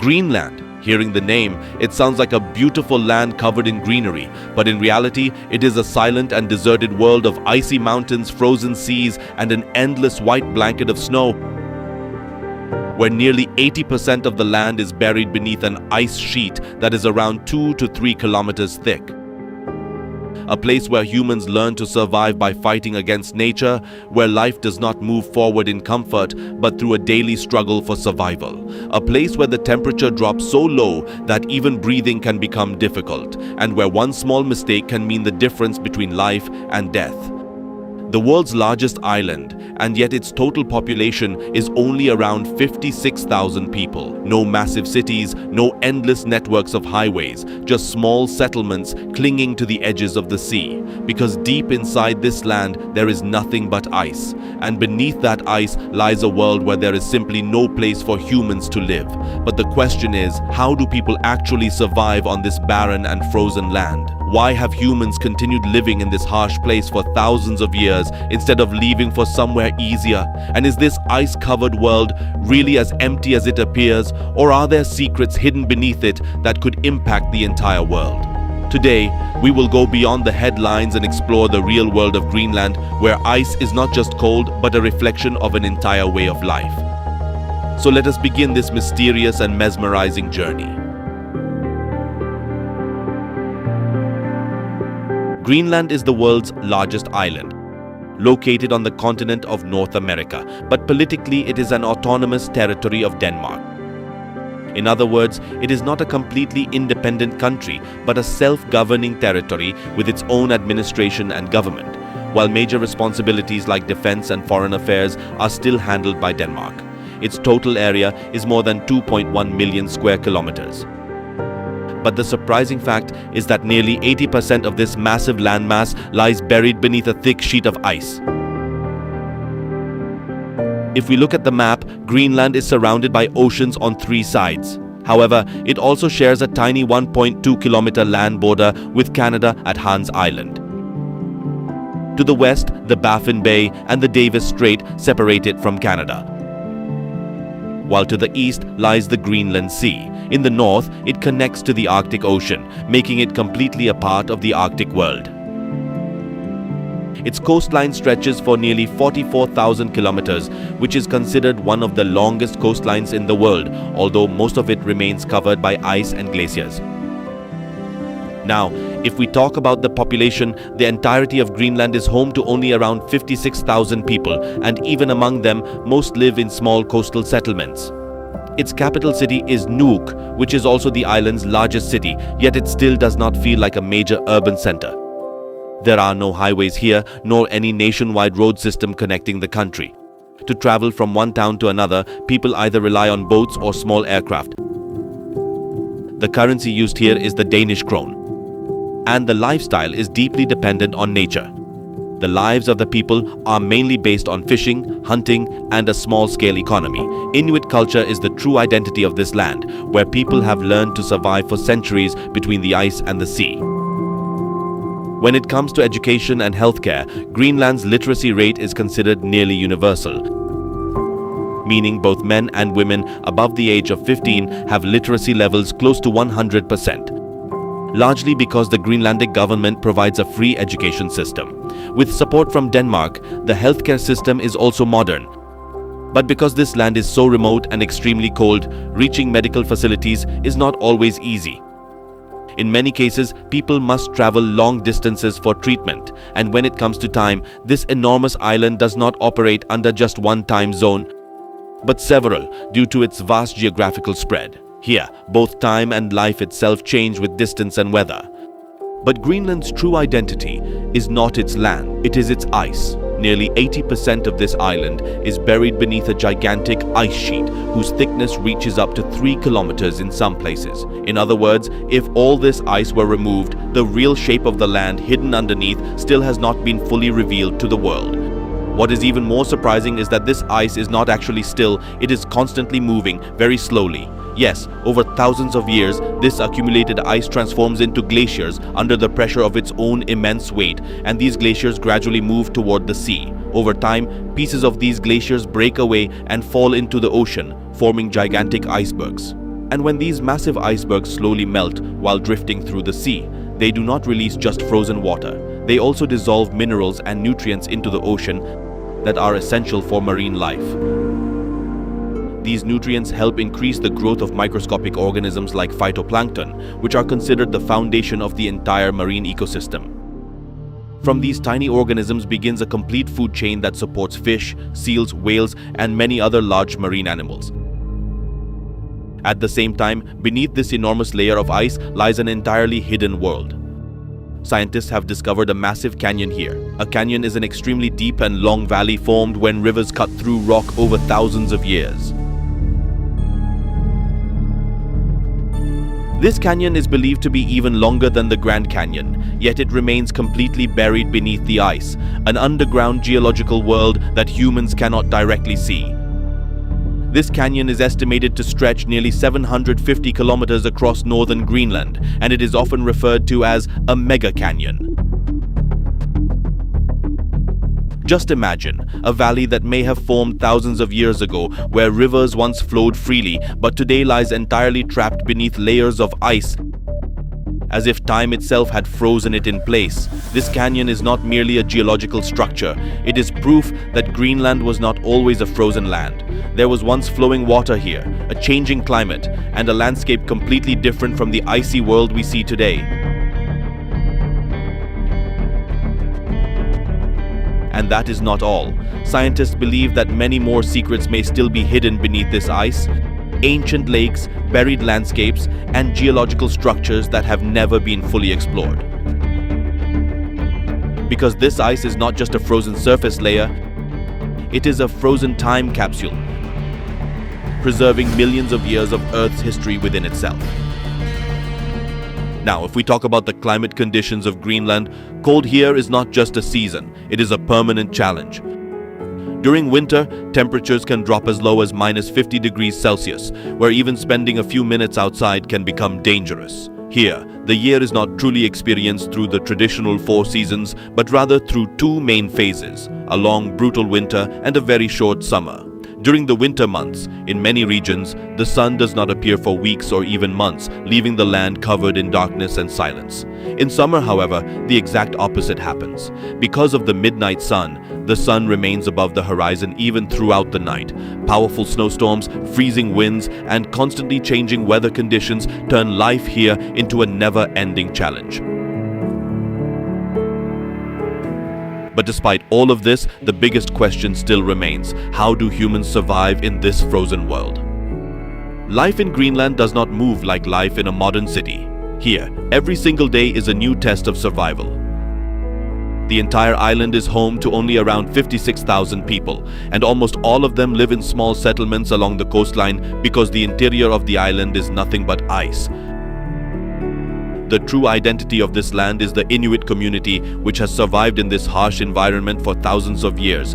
Greenland. Hearing the name, it sounds like a beautiful land covered in greenery, but in reality, it is a silent and deserted world of icy mountains, frozen seas, and an endless white blanket of snow, where nearly 80% of the land is buried beneath an ice sheet that is around 2 to 3 kilometers thick. A place where humans learn to survive by fighting against nature, where life does not move forward in comfort but through a daily struggle for survival. A place where the temperature drops so low that even breathing can become difficult, and where one small mistake can mean the difference between life and death. The world's largest island, and yet its total population is only around 56,000 people. No massive cities, no endless networks of highways, just small settlements clinging to the edges of the sea. Because deep inside this land, there is nothing but ice. And beneath that ice lies a world where there is simply no place for humans to live. But the question is, how do people actually survive on this barren and frozen land? Why have humans continued living in this harsh place for thousands of years instead of leaving for somewhere easier? And is this ice-covered world really as empty as it appears, or are there secrets hidden beneath it that could impact the entire world? Today, we will go beyond the headlines and explore the real world of Greenland, where ice is not just cold but a reflection of an entire way of life. So let us begin this mysterious and mesmerizing journey. Greenland is the world's largest island, located on the continent of North America, but politically it is an autonomous territory of Denmark. In other words, it is not a completely independent country, but a self-governing territory with its own administration and government, while major responsibilities like defense and foreign affairs are still handled by Denmark. Its total area is more than 2.1 million square kilometers. But the surprising fact is that nearly 80% of this massive landmass lies buried beneath a thick sheet of ice. If we look at the map, Greenland is surrounded by oceans on 3 sides. However, it also shares a tiny 1.2-kilometer land border with Canada at Hans Island. To the west, the Baffin Bay and the Davis Strait separate it from Canada, while to the east lies the Greenland Sea. In the north, it connects to the Arctic Ocean, making it completely a part of the Arctic world. Its coastline stretches for nearly 44,000 kilometers, which is considered one of the longest coastlines in the world, although most of it remains covered by ice and glaciers. Now, if we talk about the population, the entirety of Greenland is home to only around 56,000 people, and even among them, most live in small coastal settlements. Its capital city is Nuuk, which is also the island's largest city, yet it still does not feel like a major urban center. There are no highways here, nor any nationwide road system connecting the country. To travel from one town to another, people either rely on boats or small aircraft. The currency used here is the Danish krone, and the lifestyle is deeply dependent on nature. The lives of the people are mainly based on fishing, hunting, and a small-scale economy. Inuit culture is the true identity of this land, where people have learned to survive for centuries between the ice and the sea. When it comes to education and healthcare, Greenland's literacy rate is considered nearly universal, meaning both men and women above the age of 15 have literacy levels close to 100%. Largely because the Greenlandic government provides a free education system. With support from Denmark, the healthcare system is also modern. But because this land is so remote and extremely cold, reaching medical facilities is not always easy. In many cases, people must travel long distances for treatment, and when it comes to time, this enormous island does not operate under just one time zone, but several due to its vast geographical spread. Here, both time and life itself change with distance and weather. But Greenland's true identity is not its land, it is its ice. Nearly 80% of this island is buried beneath a gigantic ice sheet whose thickness reaches up to 3 kilometers in some places. In other words, if all this ice were removed, the real shape of the land hidden underneath still has not been fully revealed to the world. What is even more surprising is that this ice is not actually still, it is constantly moving very slowly. Yes, over thousands of years, this accumulated ice transforms into glaciers under the pressure of its own immense weight, and these glaciers gradually move toward the sea. Over time, pieces of these glaciers break away and fall into the ocean, forming gigantic icebergs. And when these massive icebergs slowly melt while drifting through the sea, they do not release just frozen water. They also dissolve minerals and nutrients into the ocean that are essential for marine life. These nutrients help increase the growth of microscopic organisms like phytoplankton, which are considered the foundation of the entire marine ecosystem. From these tiny organisms begins a complete food chain that supports fish, seals, whales, and many other large marine animals. At the same time, beneath this enormous layer of ice lies an entirely hidden world. Scientists have discovered a massive canyon here. A canyon is an extremely deep and long valley formed when rivers cut through rock over thousands of years. This canyon is believed to be even longer than the Grand Canyon, yet it remains completely buried beneath the ice, an underground geological world that humans cannot directly see. This canyon is estimated to stretch nearly 750 kilometers across northern Greenland, and it is often referred to as a mega canyon. Just imagine a valley that may have formed thousands of years ago, where rivers once flowed freely, but today lies entirely trapped beneath layers of ice, as if time itself had frozen it in place. This canyon is not merely a geological structure. It is proof that Greenland was not always a frozen land. There was once flowing water here, a changing climate, and a landscape completely different from the icy world we see today. And that is not all. Scientists believe that many more secrets may still be hidden beneath this ice. Ancient lakes, buried landscapes, and geological structures that have never been fully explored. Because this ice is not just a frozen surface layer, it is a frozen time capsule, preserving millions of years of Earth's history within itself. Now, if we talk about the climate conditions of Greenland, cold here is not just a season, it is a permanent challenge. During winter, temperatures can drop as low as -50 degrees Celsius, where even spending a few minutes outside can become dangerous. Here, the year is not truly experienced through the traditional 4 seasons, but rather through 2 main phases, a long, brutal winter and a very short summer. During the winter months, in many regions, the sun does not appear for weeks or even months, leaving the land covered in darkness and silence. In summer, however, the exact opposite happens. Because of the midnight sun, the sun remains above the horizon even throughout the night. Powerful snowstorms, freezing winds, and constantly changing weather conditions turn life here into a never-ending challenge. But despite all of this, the biggest question still remains: how do humans survive in this frozen world? Life in Greenland does not move like life in a modern city. Here, every single day is a new test of survival. The entire island is home to only around 56,000 people, and almost all of them live in small settlements along the coastline because the interior of the island is nothing but ice. The true identity of this land is the Inuit community, which has survived in this harsh environment for thousands of years.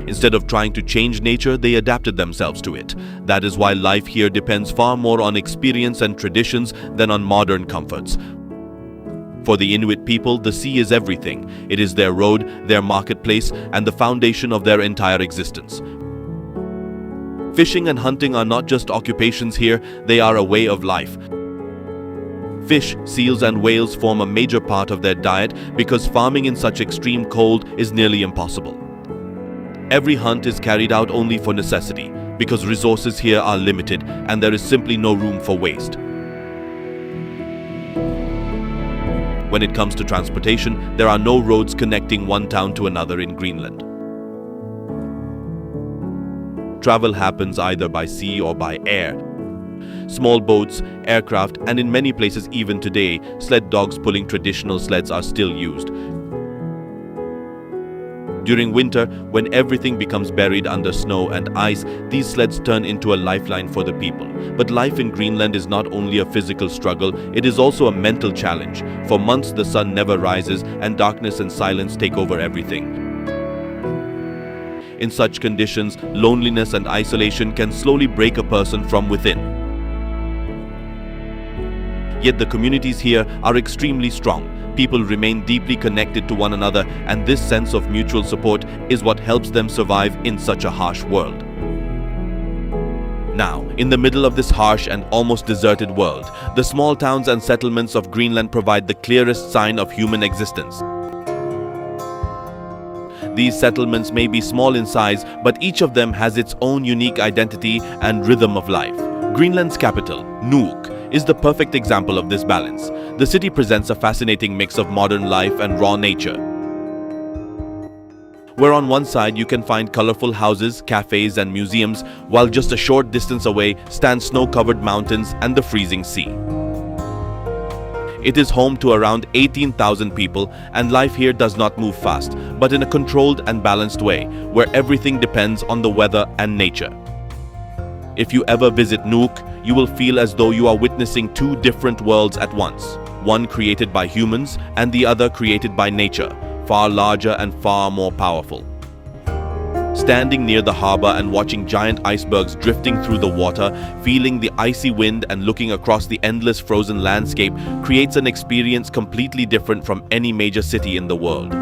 Instead of trying to change nature, they adapted themselves to it. That is why life here depends far more on experience and traditions than on modern comforts. For the Inuit people, the sea is everything. It is their road, their marketplace, and the foundation of their entire existence. Fishing and hunting are not just occupations here, they are a way of life. Fish, seals, and whales form a major part of their diet because farming in such extreme cold is nearly impossible. Every hunt is carried out only for necessity because resources here are limited and there is simply no room for waste. When it comes to transportation, there are no roads connecting one town to another in Greenland. Travel happens either by sea or by air. Small boats, aircraft, and in many places even today, sled dogs pulling traditional sleds are still used. During winter, when everything becomes buried under snow and ice, these sleds turn into a lifeline for the people. But life in Greenland is not only a physical struggle, it is also a mental challenge. For months, the sun never rises and darkness and silence take over everything. In such conditions, loneliness and isolation can slowly break a person from within. Yet the communities here are extremely strong. People remain deeply connected to one another, and this sense of mutual support is what helps them survive in such a harsh world. Now, in the middle of this harsh and almost deserted world, the small towns and settlements of Greenland provide the clearest sign of human existence. These settlements may be small in size, but each of them has its own unique identity and rhythm of life. Greenland's capital, Nuuk, is the perfect example of this balance. The city presents a fascinating mix of modern life and raw nature, where on one side you can find colorful houses, cafes and museums, while just a short distance away stand snow-covered mountains and the freezing sea. It is home to around 18,000 people, and life here does not move fast, but in a controlled and balanced way, where everything depends on the weather and nature. If you ever visit Nuuk, you will feel as though you are witnessing two different worlds at once, one created by humans and the other created by nature, far larger and far more powerful. Standing near the harbor and watching giant icebergs drifting through the water, feeling the icy wind and looking across the endless frozen landscape creates an experience completely different from any major city in the world.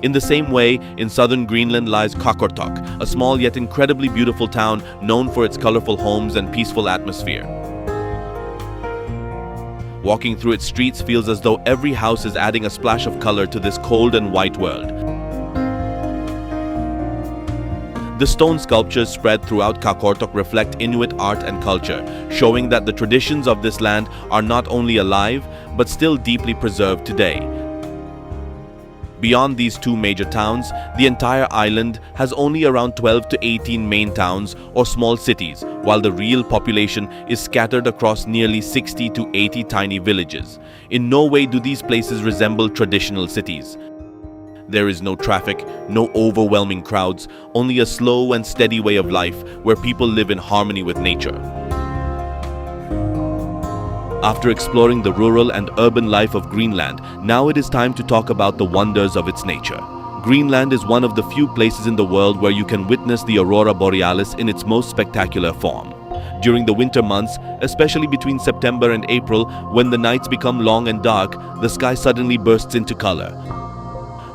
In the same way, in southern Greenland lies Qaqortoq, a small yet incredibly beautiful town known for its colorful homes and peaceful atmosphere. Walking through its streets feels as though every house is adding a splash of color to this cold and white world. The stone sculptures spread throughout Qaqortoq reflect Inuit art and culture, showing that the traditions of this land are not only alive, but still deeply preserved today. Beyond these two major towns, the entire island has only around 12 to 18 main towns or small cities, while the real population is scattered across nearly 60 to 80 tiny villages. In no way do these places resemble traditional cities. There is no traffic, no overwhelming crowds, only a slow and steady way of life where people live in harmony with nature. After exploring the rural and urban life of Greenland, now it is time to talk about the wonders of its nature. Greenland is one of the few places in the world where you can witness the aurora borealis in its most spectacular form. During the winter months, especially between September and April, when the nights become long and dark, the sky suddenly bursts into color.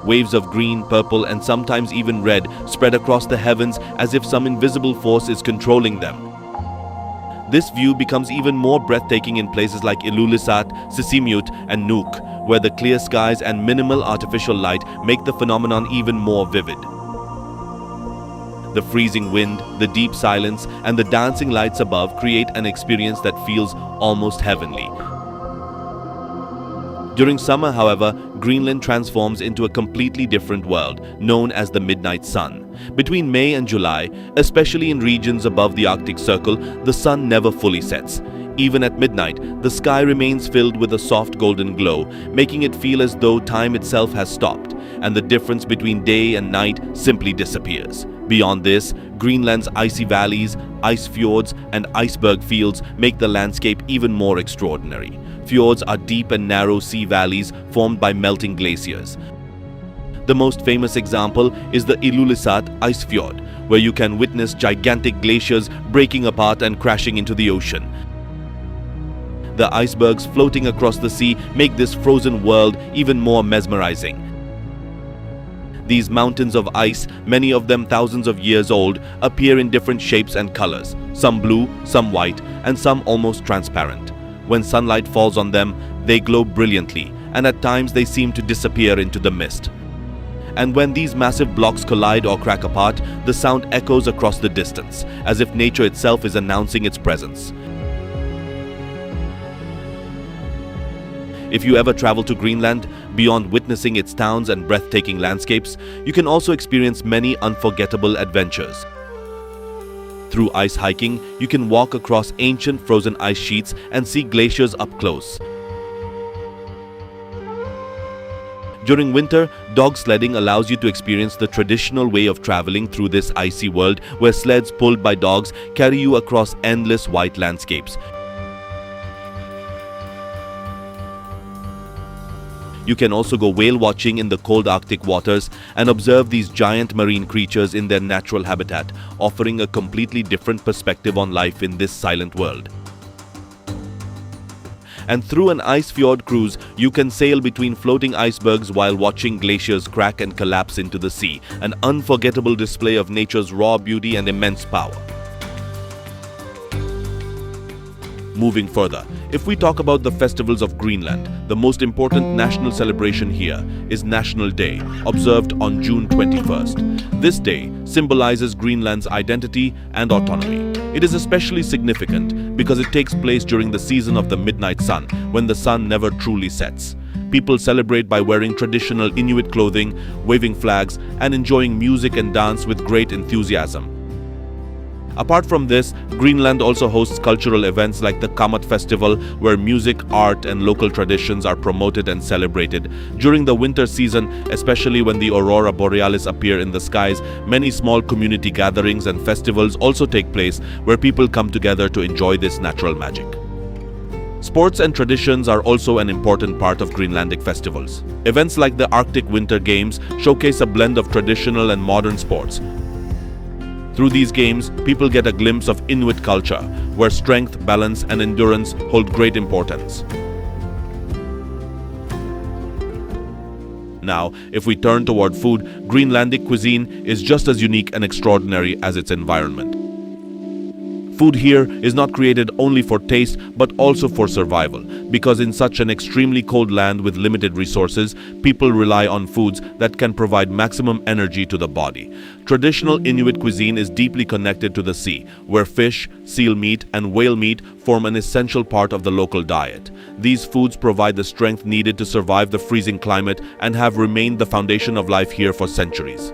Waves of green, purple, and sometimes even red spread across the heavens as if some invisible force is controlling them. This view becomes even more breathtaking in places like Ilulissat, Sisimiut, and Nuuk, where the clear skies and minimal artificial light make the phenomenon even more vivid. The freezing wind, the deep silence, and the dancing lights above create an experience that feels almost heavenly. During summer, however, Greenland transforms into a completely different world, known as the midnight sun. Between May and July, especially in regions above the Arctic Circle, the sun never fully sets. Even at midnight, the sky remains filled with a soft golden glow, making it feel as though time itself has stopped, and the difference between day and night simply disappears. Beyond this, Greenland's icy valleys, ice fjords, and iceberg fields make the landscape even more extraordinary. Fjords are deep and narrow sea valleys formed by melting glaciers. The most famous example is the Ilulissat Ice Fjord, where you can witness gigantic glaciers breaking apart and crashing into the ocean. The icebergs floating across the sea make this frozen world even more mesmerizing. These mountains of ice, many of them thousands of years old, appear in different shapes and colors, some blue, some white, and some almost transparent. When sunlight falls on them, they glow brilliantly, and at times they seem to disappear into the mist. And when these massive blocks collide or crack apart, the sound echoes across the distance, as if nature itself is announcing its presence. If you ever travel to Greenland, beyond witnessing its towns and breathtaking landscapes, you can also experience many unforgettable adventures. Through ice hiking, you can walk across ancient frozen ice sheets and see glaciers up close. During winter, dog sledding allows you to experience the traditional way of traveling through this icy world, where sleds pulled by dogs carry you across endless white landscapes. You can also go whale watching in the cold Arctic waters and observe these giant marine creatures in their natural habitat, offering a completely different perspective on life in this silent world. And through an ice fjord cruise, you can sail between floating icebergs while watching glaciers crack and collapse into the sea, an unforgettable display of nature's raw beauty and immense power. Moving further, if we talk about the festivals of Greenland, the most important national celebration here is National Day, observed on June 21st. This day symbolizes Greenland's identity and autonomy. It is especially significant because it takes place during the season of the midnight sun, when the sun never truly sets. People celebrate by wearing traditional Inuit clothing, waving flags, and enjoying music and dance with great enthusiasm. Apart from this, Greenland also hosts cultural events like the Kamat Festival, where music, art, and local traditions are promoted and celebrated. During the winter season, especially when the aurora borealis appear in the skies, many small community gatherings and festivals also take place where people come together to enjoy this natural magic. Sports and traditions are also an important part of Greenlandic festivals. Events like the Arctic Winter Games showcase a blend of traditional and modern sports. Through these games, people get a glimpse of Inuit culture, where strength, balance, and endurance hold great importance. Now, if we turn toward food, Greenlandic cuisine is just as unique and extraordinary as its environment. Food here is not created only for taste but also for survival, because in such an extremely cold land with limited resources, people rely on foods that can provide maximum energy to the body. Traditional Inuit cuisine is deeply connected to the sea, where fish, seal meat, and whale meat form an essential part of the local diet. These foods provide the strength needed to survive the freezing climate and have remained the foundation of life here for centuries.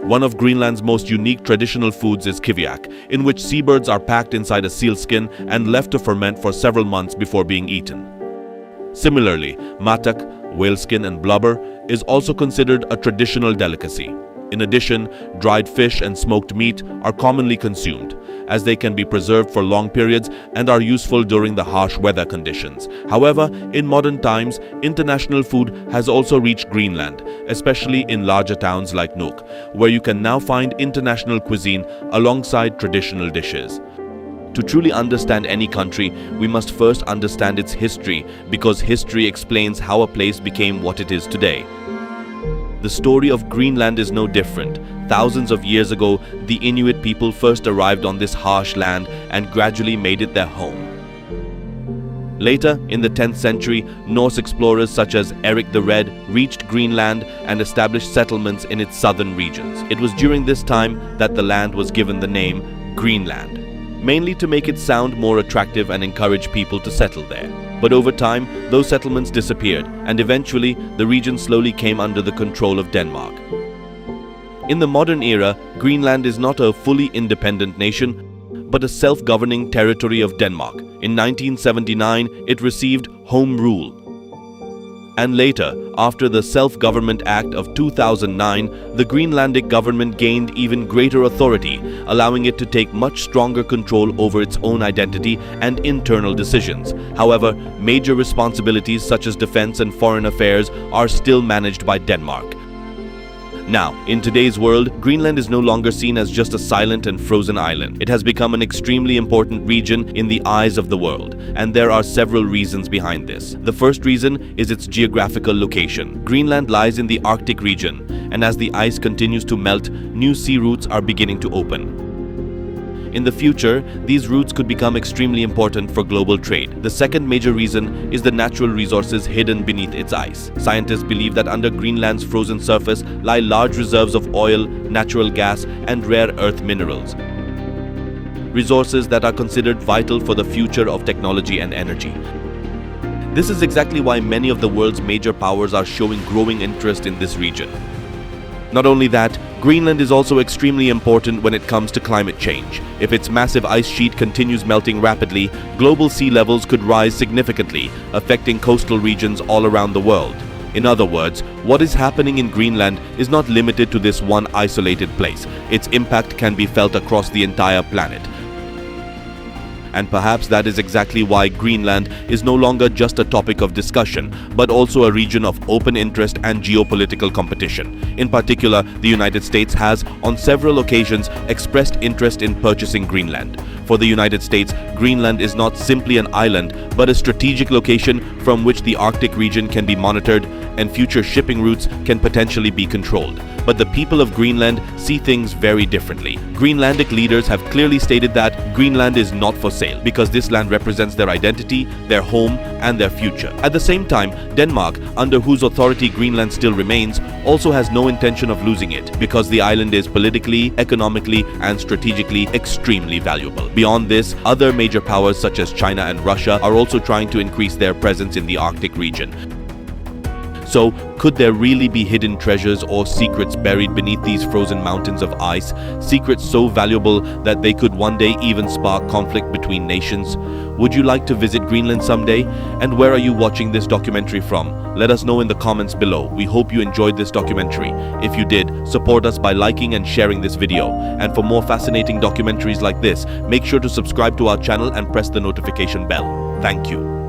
One of Greenland's most unique traditional foods is kiviak, in which seabirds are packed inside a seal skin and left to ferment for several months before being eaten. Similarly, matak, whale skin, and blubber is also considered a traditional delicacy. In addition, dried fish and smoked meat are commonly consumed, as they can be preserved for long periods and are useful during the harsh weather conditions. However, in modern times, international food has also reached Greenland, especially in larger towns like Nuuk, where you can now find international cuisine alongside traditional dishes. To truly understand any country, we must first understand its history, because history explains how a place became what it is today. The story of Greenland is no different. Thousands of years ago, the Inuit people first arrived on this harsh land and gradually made it their home. Later, in the 10th century, Norse explorers such as Eric the Red reached Greenland and established settlements in its southern regions. It was during this time that the land was given the name Greenland, mainly to make it sound more attractive and encourage people to settle there. But over time, those settlements disappeared, and eventually the region slowly came under the control of Denmark. In the modern era, Greenland is not a fully independent nation, but a self-governing territory of Denmark. In 1979, it received home rule. And later, after the Self-Government Act of 2009, the Greenlandic government gained even greater authority, allowing it to take much stronger control over its own identity and internal decisions. However, major responsibilities such as defense and foreign affairs are still managed by Denmark. Now, in today's world, Greenland is no longer seen as just a silent and frozen island. It has become an extremely important region in the eyes of the world, and there are several reasons behind this. The first reason is its geographical location. Greenland lies in the Arctic region, and as the ice continues to melt, new sea routes are beginning to open. In the future, these routes could become extremely important for global trade. The second major reason is the natural resources hidden beneath its ice. Scientists believe that under Greenland's frozen surface lie large reserves of oil, natural gas, and rare earth minerals. Resources that are considered vital for the future of technology and energy. This is exactly why many of the world's major powers are showing growing interest in this region. Not only that, Greenland is also extremely important when it comes to climate change. If its massive ice sheet continues melting rapidly, global sea levels could rise significantly, affecting coastal regions all around the world. In other words, what is happening in Greenland is not limited to this one isolated place. Its impact can be felt across the entire planet. And perhaps that is exactly why Greenland is no longer just a topic of discussion, but also a region of open interest and geopolitical competition. In particular, the United States has, on several occasions, expressed interest in purchasing Greenland. For the United States, Greenland is not simply an island, but a strategic location from which the Arctic region can be monitored and future shipping routes can potentially be controlled. But the people of Greenland see things very differently. Greenlandic leaders have clearly stated that Greenland is not for sale because this land represents their identity, their home, and their future. At the same time, Denmark, under whose authority Greenland still remains, also has no intention of losing it because the island is politically, economically, and strategically extremely valuable. Beyond this, other major powers such as China and Russia are also trying to increase their presence in the Arctic region. So, could there really be hidden treasures or secrets buried beneath these frozen mountains of ice? Secrets so valuable that they could one day even spark conflict between nations? Would you like to visit Greenland someday? And where are you watching this documentary from? Let us know in the comments below. We hope you enjoyed this documentary. If you did, support us by liking and sharing this video. And for more fascinating documentaries like this, make sure to subscribe to our channel and press the notification bell. Thank you.